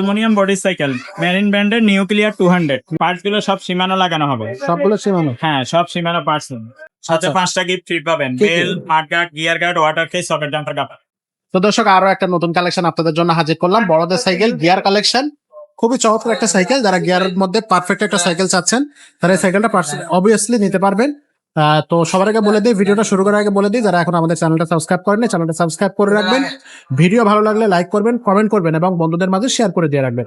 Aluminium body cycle marine ব্র্যান্ডের nuclear 200 parts গুলো সব সীমানো লাগানো হবে। সবগুলো সীমানো। হ্যাঁ, সব সীমানো পার্টস। সাথে আচ্ছা। 5টা গিফট ফ্রি পাবেন, কি কি? Bell, mudguard, gear guard, water case, socket jumper cover. তো দর্শক আরো একটা নতুন কালেকশন আপনাদের জন্য হাজির করলাম, বড়দের সাইকেল গিয়ার কালেকশন। খুবই চমৎকার একটা সাইকেল, যারা গিয়ারের মধ্যে পারফেক্ট একটা সাইকেল চাচ্ছেন তারা এই সাইকেলটা অবভিয়াসলি নিতে পারবেন। তো সবার আগে বলে দিই, ভিডিওটা শুরু করার আগে বলে দিই, যারা এখন আমাদের চ্যানেলটা সাবস্ক্রাইব করেন চ্যানেলটা সাবস্ক্রাইব করে রাখবেন। ভিডিও ভালো লাগলে লাইক করবেন, কমেন্ট করবেন এবং বন্ধুদের মাঝে শেয়ার করে দিয়ে রাখবেন।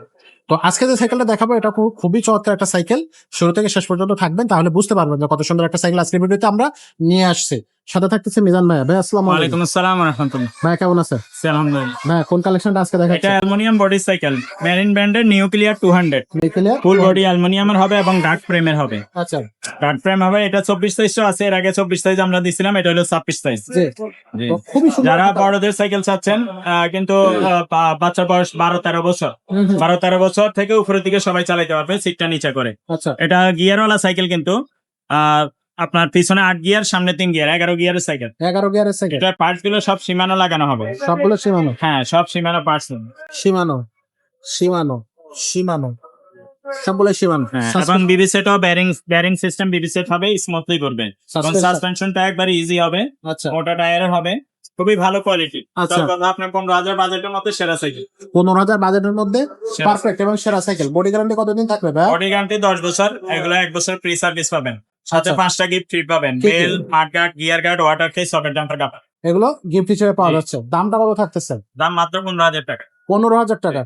তো আজকে যে সাইকেলটা দেখাবো এটা খুবই চমৎকার একটা সাইকেল, শুরু থেকে শেষ পর্যন্ত থাকবেন, তাহলে বুঝতে পারবেন যে কত সুন্দর একটা সাইকেল আজকের ভিডিওতে আমরা নিয়ে আসছি। সাথে থাকতেছে মিজান ভাই। ভাই আসসালামু আলাইকুম। ওয়ালাইকুম আসসালাম ওয়া রাহমাতুল্লাহ। ভাই কেমন আছেন? আলহামদুলিল্লাহ। ভাই কোন কালেকশনটা আজকে এটা দেখাচ্ছেন? অ্যালুমিনিয়াম বডি সাইকেল মেরিন ব্র্যান্ডের নিউক্লিয়ার 200 ফুল বডি অ্যালুমিনিয়ামের হবে এবং ডার্ক ফ্রেমের হবে। আচ্ছা ডার্ক ফ্রেম হবে। এটা 24 সাইজ আছে, এর আগে 24 সাইজ আমরা দিছিলাম, এটা হলো 26 সাইজ। জি। জি। তো খুবই সুন্দর যারা একটা- বড়দের সাইকেল চাচ্ছেন কিন্তু বাচ্চার বয়স 12-13 বছর, হুম, হুম। 12-13 বছর থেকে উপরের দিকে সবাই চালাতে পারবে সিটটা নিচে করে। আচ্ছা এটা গিয়ারওয়ালা সাইকেল, কিন্তু আপনার পিছনে 8 গিয়ার, সামনে 3 গিয়ার, 11 গিয়ারের সাইকেল। 11 গিয়ারের সাইকেল। এটা পার্টস গুলো সব সীমানো লাগানো হবে। সবগুলো সীমানো। হ্যাঁ, সব সীমানো পার্টস। সীমানো সীমানো সীমানো সবগুলো সীমানো। হ্যাঁ, এবং বিবি সেটও ব্যারিং সিস্টেম বিবি সেট হবে, স্মুথলি করবে এবং Suspension- সাসপেনশনটা একবারে ইজি হবে। আচ্ছা মোটা টায়ারের হবে, খুবই ভালো কোয়ালিটি। আচ্ছা। আপনার 15,000 বাজেটের মধ্যে সেরা সাইকেল। 15,000 বাজেটের মধ্যে সেরা। পারফেক্ট এবং সেরা সাইকেল। বডি গ্যারান্টি কতদিন থাকবে ভাই? বডি গ্যারান্টি 10 বছর, এগুলো 1 বছর ফ্রি সার্ভিস পাবেন। সাথে আচ্ছা। 5টা গিফট ফ্রি পাবেন, কি কি? Bell, mudguard, gear guard, water case, socket jumper cover. এগুলো গিফট হিসেবে পাওয়া জি। যাচ্ছে। দামটা কত থাকতেছে? দাম মাত্র 15,000 টাকা। 15,000 টাকা।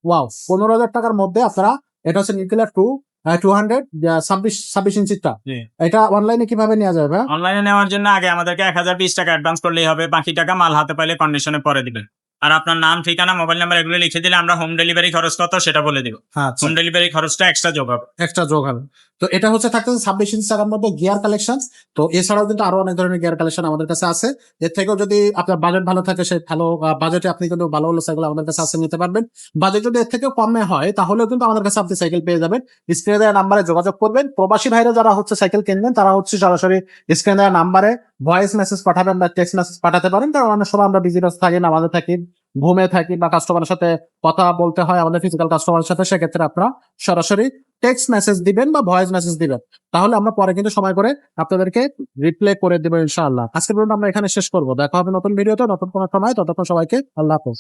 ওয়াও, 15,000 টাকার মধ্যে আপনারা, এটা হচ্ছে নিউক্লিয়ার 200 26 ইঞ্চিটা। জি। এটা অনলাইনে কিভাবে নেওয়া যাবে ভাই? অনলাইনে নেওয়ার জন্য আগে আমাদেরকে 1020 টাকা অ্যাডভান্স করলেই হবে, বাকি টাকা মাল হাতে পাইলে কন্ডিশনে পরে দিবেন। আর আপনার নাম, ঠিকানা, মোবাইল নাম্বার এগুলো লিখে দিলে আমরা হোম ডেলিভারি খরচ কত সেটা বলে দিব। আচ্ছা, হোম ডেলিভারি খরচটা এক্সট্রা যোগ হবে। এক্সট্রা যোগ হবে। তো এটা হচ্ছে থাকতেছে 26 ইঞ্চি টাকার মধ্যে গিয়ার কালেকশন। তো এছাড়াও কিন্তু আরো অনেক ধরনের গিয়ার কালেকশন আমাদের কাছে আছে। এর থেকেও যদি আপনার বাজেট ভালো থাকে, সেই ভালো বাজেটে আপনি কিন্তু ভালো ভালো সাইকেল আমাদের কাছে আছে, নিতে পারবেন। বাজেট যদি এর থেকেও কমে হয় তাহলেও কিন্তু আমাদের কাছে আপনি সাইকেল পেয়ে যাবেন। স্ক্রিনে দেওয়া নাম্বারে যোগাযোগ করবেন। প্রবাসী ভাইরা যারা হচ্ছে সাইকেল কিনবেন তারা হচ্ছে সরাসরি স্ক্রিনে দেওয়া নাম্বারে ভয়েস মেসেজ পাঠাবেন বা টেক্সট মেসেজ পাঠাতে পারেন, কারণ অনেক সময় আমরা বিজি থাকি, আমাদের থাকি, ঘুমে থাকি বা কাস্টমারের সাথে কথা বলতে হয় আমাদের ফিজিক্যাল কাস্টমারের সাথে। সেক্ষেত্রে আপনারা সরাসরি টেক্সট মেসেজ দিবেন বা ভয়েস মেসেজ দিবেন, তাহলে আমরা পরে কিন্তু সময় করে আপনাদেরকে রিপ্লাই করে দেবো ইনশাআল্লাহ। আজকের ভিডিওটা আমরা এখানে শেষ করবো। দেখা হবে নতুন ভিডিওতে নতুন কোনো সময়। ততক্ষণ সবাইকে আল্লাহ হাফেজ।